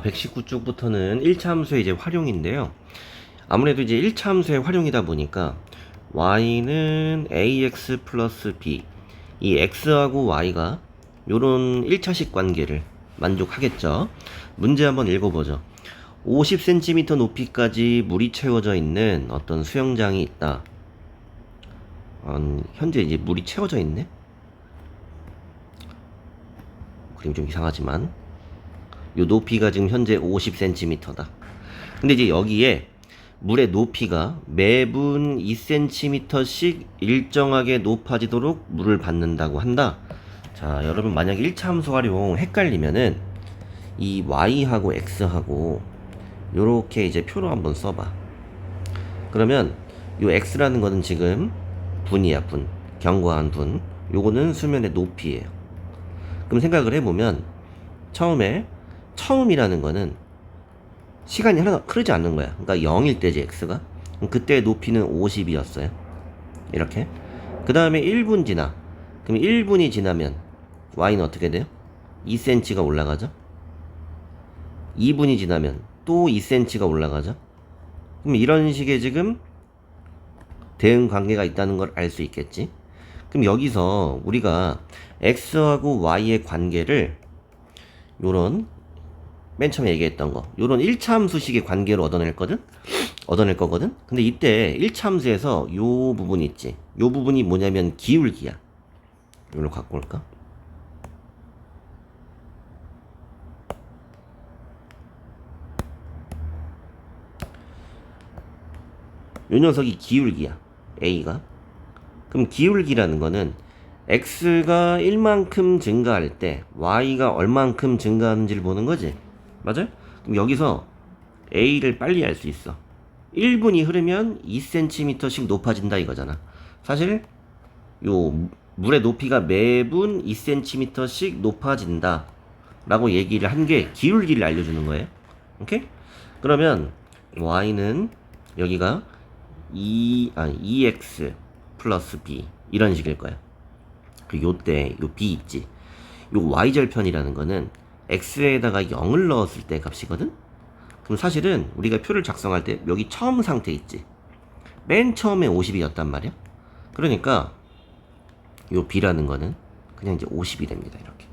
119쪽부터는 1차 함수의 이제 활용인데요. 아무래도 이제 1차 함수의 활용이다 보니까 y는 ax 플러스 b, 이 x하고 y가 요런 1차식 관계를 만족하겠죠. 문제 한번 읽어보죠. 50cm 높이까지 물이 채워져 있는 어떤 수영장이 있다. 현재 이제 물이 채워져 있네. 그림 좀 이상하지만 요 높이가 지금 현재 50cm다. 근데 이제 여기에 물의 높이가 매분 2cm씩 일정하게 높아지도록 물을 받는다고 한다. 자, 여러분 만약에 1차 함수 활용 헷갈리면은 이 y하고 x하고 요렇게 이제 표로 한번 써봐. 그러면 요 x라는 거는 지금 분이야, 분. 견고한 분. 요거는 수면의 높이예요. 그럼 생각을 해보면 처음이라는 거는 시간이 하나 흐르지 않는 거야. 그러니까 0일 때지, x가. 그럼 그때의 높이는 50이었어요. 이렇게. 그 다음에 1분 지나. 그럼 1분이 지나면 y는 어떻게 돼요? 2cm가 올라가죠. 2분이 지나면 또 2cm가 올라가죠. 그럼 이런 식의 지금 대응 관계가 있다는 걸 알 수 있겠지. 그럼 여기서 우리가 x하고 y의 관계를 요런 맨 처음에 얘기했던 거, 요런 1차 함수식의 관계로 얻어낼 거거든. 근데 이때 1차 함수에서 요 부분이 있지. 요 부분이 뭐냐면 기울기야. 이걸 갖고 올까? 요 녀석이 기울기야. a가. 그럼 기울기라는 거는 x가 1만큼 증가할 때 y가 얼만큼 증가하는지를 보는 거지. 맞아요? 그럼 여기서 a를 빨리 알 수 있어. 1분이 흐르면 2cm씩 높아진다 이거잖아. 사실 요 물의 높이가 매분 2cm씩 높아진다 라고 얘기를 한 게 기울기를 알려주는 거예요. 오케이? 그러면 y는 여기가 2x 플러스 b 이런 식일 거야. 그 요때 요 b 있지. 요 y절편이라는 거는 x에다가 0을 넣었을 때 값이거든. 그럼 사실은 우리가 표를 작성할 때 여기 처음 상태 있지. 맨 처음에 50이었단 말이야. 그러니까 요 b라는 거는 그냥 이제 50이 됩니다. 이렇게.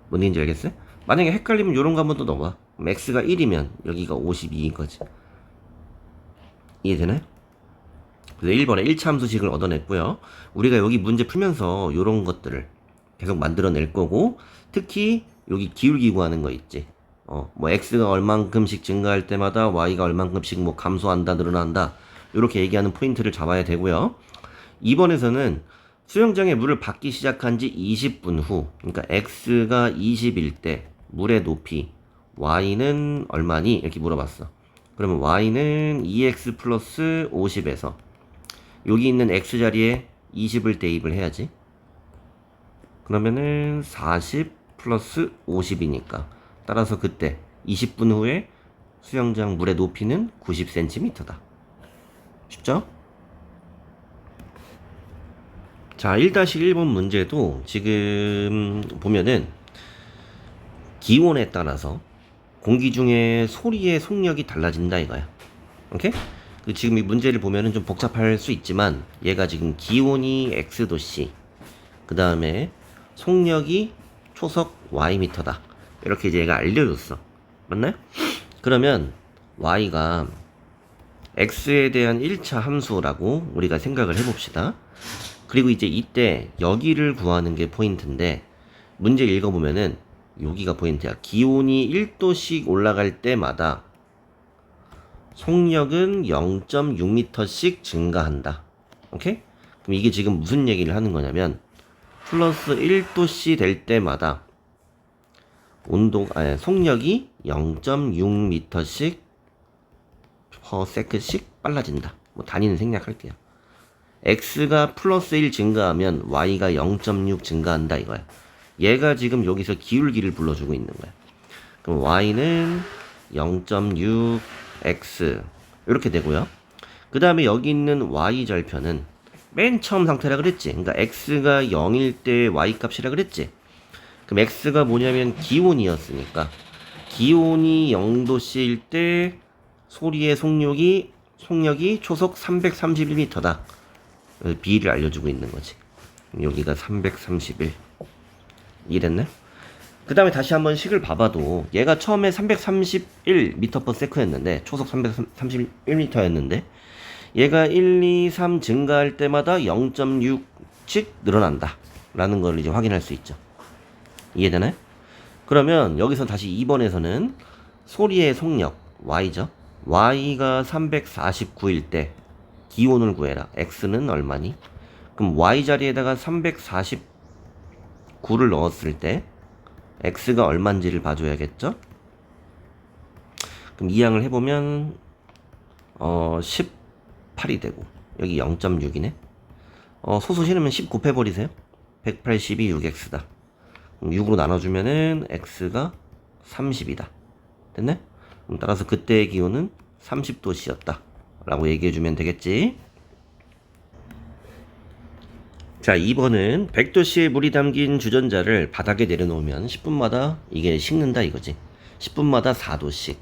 뭔 얘기인지 알겠어요? 만약에 헷갈리면 요런 거 한번 더 넣어봐. 그럼 x가 1이면 여기가 52인 거지. 이해되나요? 그래서 1번에 1차 함수식을 얻어냈고요. 우리가 여기 문제 풀면서 요런 것들을 계속 만들어낼 거고, 특히 여기 기울기 구하는 거 있지. 뭐 x가 얼만큼씩 증가할 때마다 y가 얼만큼씩 뭐 감소한다, 늘어난다, 이렇게 얘기하는 포인트를 잡아야 되고요. 2번에서는 수영장에 물을 받기 시작한 지 20분 후, 그러니까 x가 20일 때 물의 높이 y는 얼마니? 이렇게 물어봤어. 그러면 y는 2x 플러스 50에서 여기 있는 x 자리에 20을 대입을 해야지. 그러면은 40 플러스 50이니까 따라서 그때 20분 후에 수영장 물의 높이는 90cm다. 쉽죠? 자, 1-1번 문제도 지금 보면은 기온에 따라서 공기 중에 소리의 속력이 달라진다 이거야. 오케이? 지금 이 문제를 보면은 좀 복잡할 수 있지만 얘가 지금 기온이 x도씨, 그 다음에 속력이 초속 y미터다. 이렇게 이제 얘가 알려줬어. 맞나요? 그러면 y가 x에 대한 1차 함수라고 우리가 생각을 해봅시다. 그리고 이제 이때 여기를 구하는 게 포인트인데, 문제 읽어보면은 여기가 포인트야. 기온이 1도씩 올라갈 때마다 속력은 0.6m씩 증가한다. 오케이? 그럼 이게 지금 무슨 얘기를 하는 거냐면, 플러스 1도씨 될 때마다 속력이 0.6m씩 per second씩 빨라진다. 뭐 단위는 생략할게요. x가 플러스 1 증가하면 y가 0.6 증가한다 이거야. 얘가 지금 여기서 기울기를 불러주고 있는 거야. 그럼 y는 0.6x 이렇게 되고요. 그 다음에 여기 있는 y절편은 맨 처음 상태라 그랬지. 그러니까 x가 0일 때 y 값이라 그랬지. 그럼 x가 뭐냐면 기온이었으니까 기온이 0도씨일 때 소리의 속력이 초속 331m다. B를 알려주고 있는 거지. 여기가 331. 이랬네? 그 다음에 다시 한번 식을 봐봐도 얘가 처음에 331m/s였는데 초속 331m였는데 얘가 1, 2, 3 증가할 때마다 0.6씩 늘어난다 라는 걸 이제 확인할 수 있죠. 이해되나요? 그러면 여기서 다시 2번에서는 소리의 속력 Y죠. Y가 349일 때 기온을 구해라. X는 얼마니? 그럼 Y 자리에다가 349를 넣었을 때 X가 얼마인지를 봐줘야겠죠? 그럼 이항을 해보면 18이 되고 여기 0.6이네. 소수 실으면 10 곱해버리세요. 182 6X다. 6으로 나눠주면은 X가 30이다. 됐네? 그럼 따라서 그때의 기온은 30도씨였다 라고 얘기해주면 되겠지. 자, 2번은 100도씨의 물이 담긴 주전자를 바닥에 내려놓으면 10분마다 이게 식는다 이거지. 10분마다 4도씩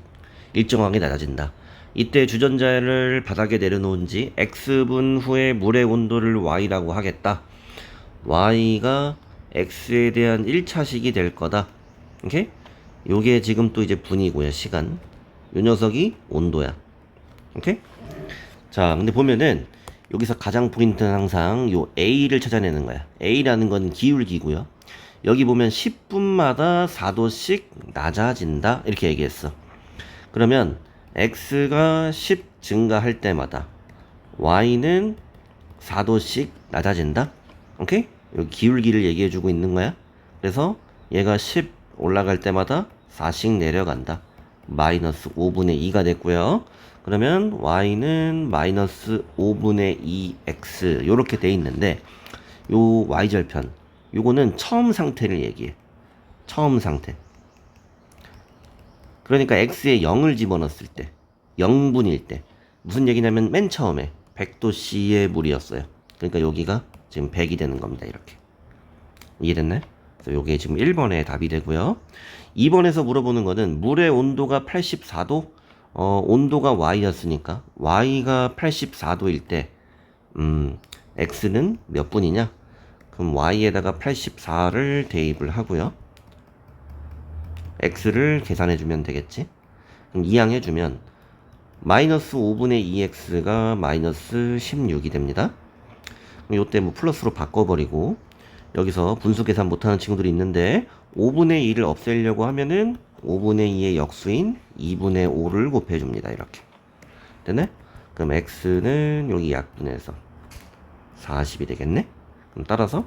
일정하게 낮아진다. 이때 주전자를 바닥에 내려놓은 지 X분 후에 물의 온도를 Y라고 하겠다. Y가 X에 대한 1차식이 될 거다. 오케이? 요게 지금 또 이제 분이고요. 시간. 요 녀석이 온도야. 오케이? 자, 근데 보면은 여기서 가장 포인트는 항상 요 A를 찾아내는 거야. A라는 건 기울기고요. 여기 보면 10분마다 4도씩 낮아진다. 이렇게 얘기했어. 그러면 X가 10 증가할 때마다 Y는 4도씩 낮아진다. 오케이? 여기 기울기를 얘기해주고 있는 거야. 그래서 얘가 10 올라갈 때마다 4씩 내려간다. 마이너스 5분의 2가 됐고요. 그러면 Y는 마이너스 5분의 2X 요렇게 돼 있는데 요 Y절편 요거는 처음 상태를 얘기해. 처음 상태. 그러니까 X에 0을 집어넣었을 때 0분일 때 무슨 얘기냐면 맨 처음에 100도씨의 물이었어요. 그러니까 여기가 지금 100이 되는 겁니다. 이렇게. 이해됐나요? 그래서 요게 지금 1번의 답이 되고요. 2번에서 물어보는 거는 물의 온도가 84도 온도가 Y였으니까 Y가 84도일 때 X는 몇 분이냐? 그럼 Y에다가 84를 대입을 하고요. X를 계산해주면 되겠지? 그럼 이항해주면 마이너스 5분의 2X가 마이너스 16이 됩니다. 그럼 요때 뭐 플러스로 바꿔버리고 여기서 분수 계산 못하는 친구들이 있는데 5분의 2를 없애려고 하면은 5분의 2의 역수인 2분의 5를 곱해줍니다. 이렇게. 됐네? 그럼 X는 여기 약분해서 40이 되겠네? 그럼 따라서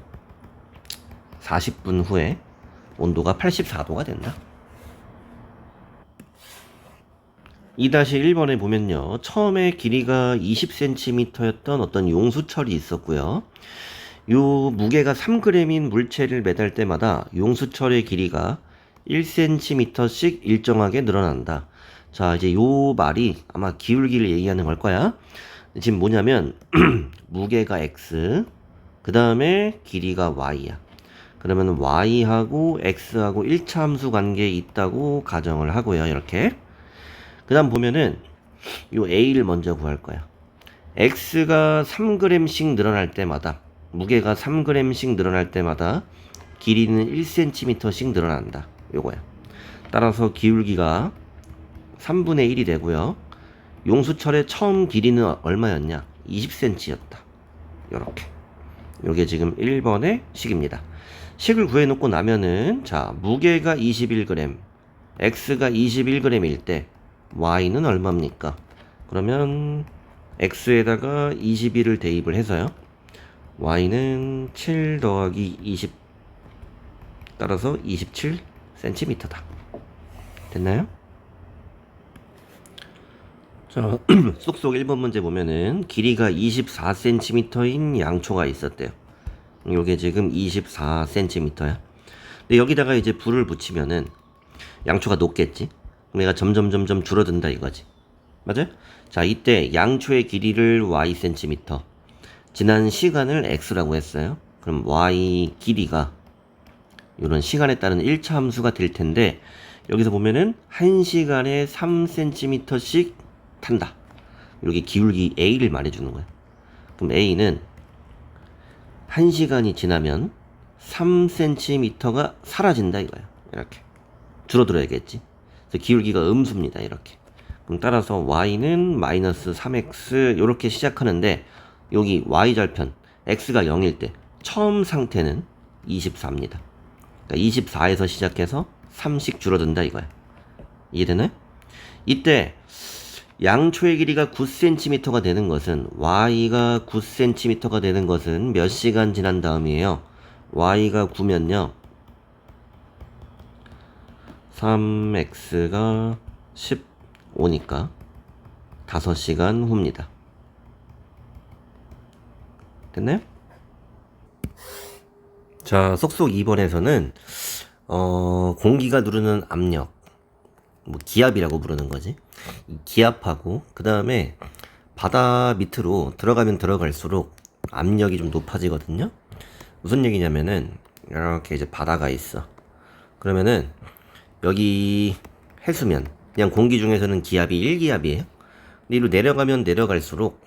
40분 후에 온도가 84도가 된다. 2-1번에 보면요. 처음에 길이가 20cm였던 어떤 용수철이 있었고요. 요 무게가 3g인 물체를 매달 때마다 용수철의 길이가 1cm씩 일정하게 늘어난다. 자, 이제 요 말이 아마 기울기를 얘기하는 걸 거야. 지금 뭐냐면 무게가 x, 그 다음에 길이가 y야. 그러면 y하고 x하고 1차 함수 관계에 있다고 가정을 하고요. 이렇게. 그 다음 보면은 요 a를 먼저 구할 거야. x가 3g씩 늘어날 때마다 무게가 3g씩 늘어날 때마다 길이는 1cm씩 늘어난다. 요거야. 따라서 기울기가 3분의 1이 되고요. 용수철의 처음 길이는 얼마였냐? 20cm였다. 요렇게. 요게 지금 1번의 식입니다. 식을 구해놓고 나면은 자, 무게가 21g, x가 21g일 때 y는 얼마입니까? 그러면 x에다가 21을 대입을 해서요. y는 7 더하기 20 따라서 27cm다. 됐나요? 자, 쏙쏙 1번 문제 보면은 길이가 24cm인 양초가 있었대요. 요게 지금 24cm야. 근데 여기다가 이제 불을 붙이면은 양초가 녹겠지? 그럼 얘가 점점 줄어든다 이거지. 맞아요? 자, 이때 양초의 길이를 ycm, 지난 시간을 x라고 했어요. 그럼 y 길이가 이런 시간에 따른 1차 함수가 될 텐데 여기서 보면은 1시간에 3cm씩 탄다. 여기 기울기 A를 말해주는 거야. 그럼 A는 1시간이 지나면 3cm가 사라진다 이거야. 이렇게 줄어들어야겠지. 그래서 기울기가 음수입니다. 이렇게. 그럼 따라서 y는 마이너스 3x 이렇게 시작하는데 여기 y절편 x가 0일 때 처음 상태는 24입니다. 그러니까 24에서 시작해서 3씩 줄어든다 이거야. 이해되나요? 이때 양초의 길이가 9cm가 되는 것은 y가 9cm가 되는 것은 몇 시간 지난 다음이에요. y가 9면요 3x가 15니까 5시간 후입니다. 됐나요? 자, 속속 2번에서는 공기가 누르는 압력, 뭐 기압이라고 부르는 거지. 이 기압하고 그 다음에 바다 밑으로 들어가면 들어갈수록 압력이 좀 높아지거든요. 무슨 얘기냐면은 이렇게 이제 바다가 있어. 그러면은 여기 해수면 그냥 공기 중에서는 기압이 1기압이에요. 근데 이리로 내려가면 내려갈수록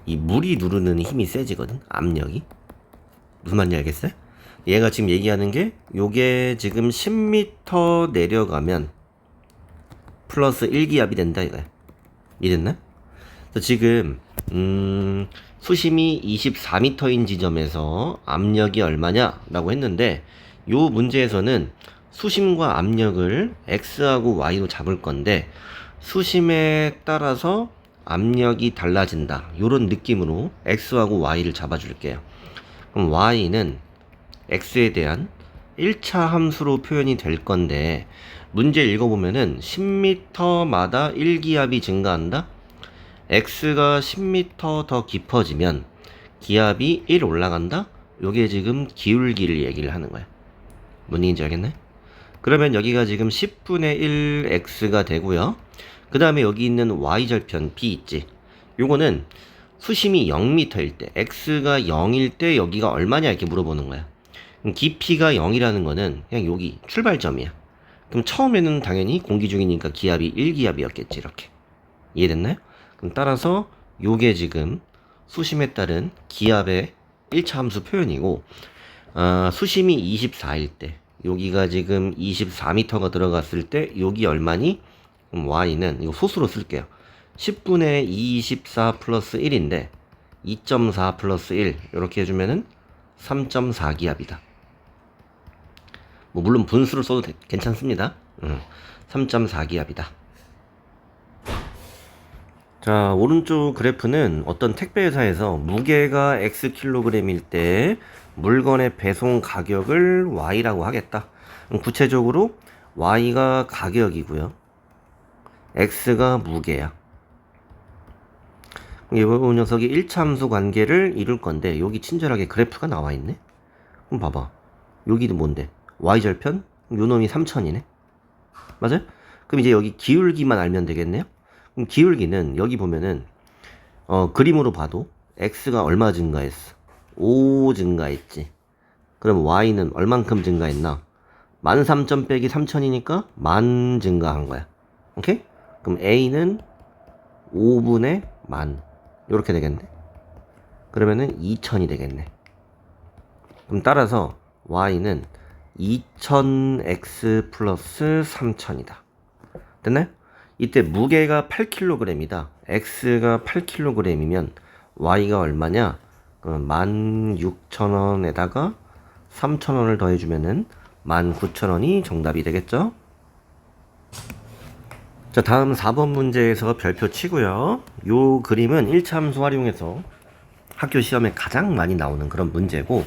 이 물이 누르는 힘이 세지거든. 압력이. 무슨 말인지 알겠어요? 얘가 지금 얘기하는 게 요게 지금 10m 내려가면 플러스 1기압이 된다 이거야. 이해됐나? 그래서 지금 수심이 24m인 지점에서 압력이 얼마냐 라고 했는데 요 문제에서는 수심과 압력을 x하고 y로 잡을 건데 수심에 따라서 압력이 달라진다 요런 느낌으로 x하고 y를 잡아줄게요. 그럼 y는 x에 대한 1차 함수로 표현이 될 건데 문제 읽어보면은 10m마다 1기압이 증가한다. x가 10m 더 깊어지면 기압이 1 올라간다. 요게 지금 기울기를 얘기를 하는 거야. 뭔 얘기인지 알겠네? 그러면 여기가 지금 10분의 1 x가 되고요. 그 다음에 여기 있는 y절편 b 있지. 요거는 수심이 0m일 때 x가 0일 때 여기가 얼마냐 이렇게 물어보는 거야. 그럼 깊이가 0이라는 거는 그냥 여기 출발점이야. 그럼 처음에는 당연히 공기 중이니까 기압이 1기압이었겠지. 이렇게 이해됐나요? 그럼 따라서 요게 지금 수심에 따른 기압의 1차 함수 표현이고 수심이 24일 때 여기가 지금 24m가 들어갔을 때 여기 얼마니? 그럼 y는 이거 소수로 쓸게요. 10분의 24 플러스 1인데 2.4 플러스 1 이렇게 해주면은 3.4기압이다. 뭐 물론 분수를 써도 괜찮습니다. 3.4기압이다. 자, 오른쪽 그래프는 어떤 택배회사에서 무게가 Xkg일 때 물건의 배송 가격을 Y라고 하겠다. 구체적으로 Y가 가격이고요. X가 무게야. 이 녀석이 1차 함수 관계를 이룰 건데 여기 친절하게 그래프가 나와 있네. 그럼 봐봐. 여기는 뭔데? Y절편? 요 놈이 3000이네. 맞아요? 그럼 이제 여기 기울기만 알면 되겠네요. 그럼 기울기는 여기 보면은 그림으로 봐도 x가 얼마 증가했어? 5 증가했지. 그럼 y는 얼만큼 증가했나? 13,000 빼기 3000이니까 10,000 증가한 거야. 오케이? 그럼 a는 5분의 10,000 요렇게 되겠네. 그러면은 2000이 되겠네. 그럼 따라서 y는 2000x 플러스 3000이다. 됐나요? 이때 무게가 8kg이다. x가 8kg이면 y가 얼마냐? 그럼 16,000원에다가 3,000원을 더해주면은 19,000원이 정답이 되겠죠? 자, 다음 4번 문제에서 별표 치고요. 요 그림은 1차 함수 활용해서 학교 시험에 가장 많이 나오는 그런 문제고,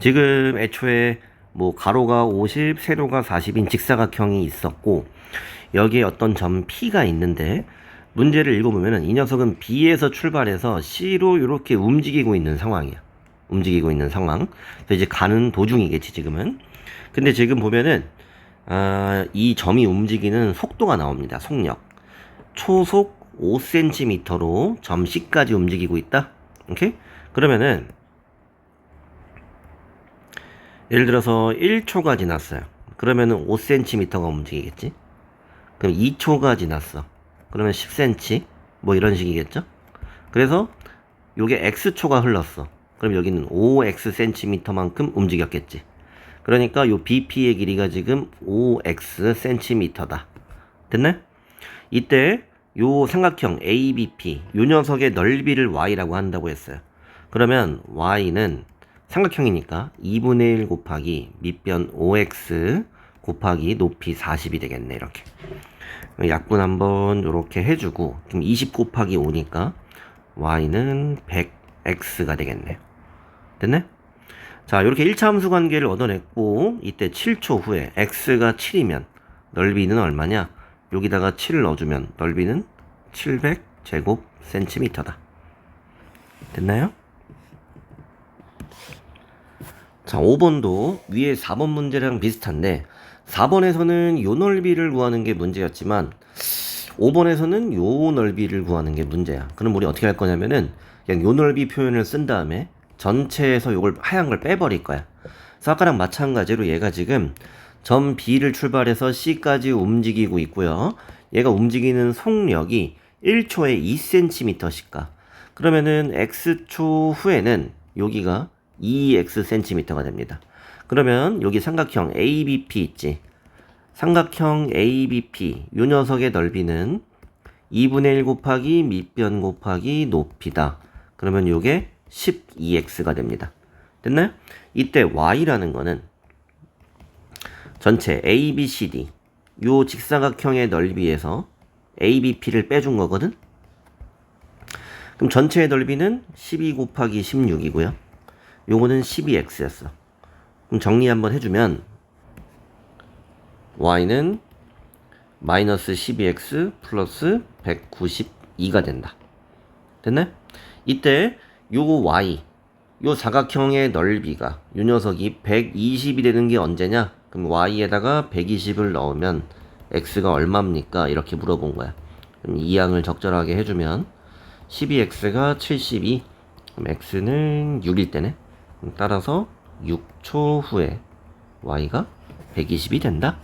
지금 애초에 뭐 가로가 50, 세로가 40인 직사각형이 있었고 여기에 어떤 점 P가 있는데 문제를 읽어보면은 이 녀석은 B에서 출발해서 C로 이렇게 움직이고 있는 상황이야. 움직이고 있는 상황. 그래서 이제 가는 도중이겠지 지금은. 근데 지금 보면은 이 점이 움직이는 속도가 나옵니다. 속력. 초속 5cm로 점 C까지 움직이고 있다. 오케이? 그러면은 예를 들어서 1초가 지났어요. 그러면은 5cm가 움직이겠지. 그럼 2초가 지났어. 그러면 10cm 뭐 이런 식이겠죠. 그래서 요게 x초가 흘렀어. 그럼 여기는 5x cm만큼 움직였겠지. 그러니까 요 BP의 길이가 지금 5x cm다. 됐네? 이때 요 삼각형 ABP 요 녀석의 넓이를 y라고 한다고 했어요. 그러면 y는 삼각형이니까 2분의 1 곱하기 밑변 5x 곱하기 높이 40이 되겠네. 이렇게 약분 한번 요렇게 해주고, 그럼 20 곱하기 5니까 y는 100x가 되겠네요. 됐네? 자, 이렇게 1차 함수 관계를 얻어냈고, 이때 7초 후에 x가 7이면 넓이는 얼마냐? 여기다가 7을 넣어주면 넓이는 700제곱센티미터다. 됐나요? 자, 5번도 위에 4번 문제랑 비슷한데 4번에서는 요 넓이를 구하는 게 문제였지만 5번에서는 요 넓이를 구하는 게 문제야. 그럼 우리 어떻게 할 거냐면은 그냥 요 넓이 표현을 쓴 다음에 전체에서 요걸 하얀 걸 빼버릴 거야. 그래서 아까랑 마찬가지로 얘가 지금 점 B를 출발해서 C까지 움직이고 있고요. 얘가 움직이는 속력이 1초에 2cm씩 가. 그러면은 X초 후에는 여기가 2x cm가 됩니다. 그러면 여기 삼각형 ABP 있지. 삼각형 ABP 요 녀석의 넓이는 2분의 1 곱하기 밑변 곱하기 높이다. 그러면 요게 12x가 됩니다. 됐나요? 이때 y라는 거는 전체 ABCD 요 직사각형의 넓이에서 ABP를 빼준 거거든. 그럼 전체의 넓이는 12 곱하기 16이고요. 요거는 12x였어. 그럼 정리 한번 해주면 y는 마이너스 12x 플러스 192가 된다. 됐네? 이때 요거 y 요 사각형의 넓이가 요 녀석이 120이 되는 게 언제냐? 그럼 y에다가 120을 넣으면 x가 얼마입니까? 이렇게 물어본 거야. 그럼 이 양을 적절하게 해주면 12x가 72, 그럼 x는 6일 때네. 따라서 6초 후에 y가 120이 된다.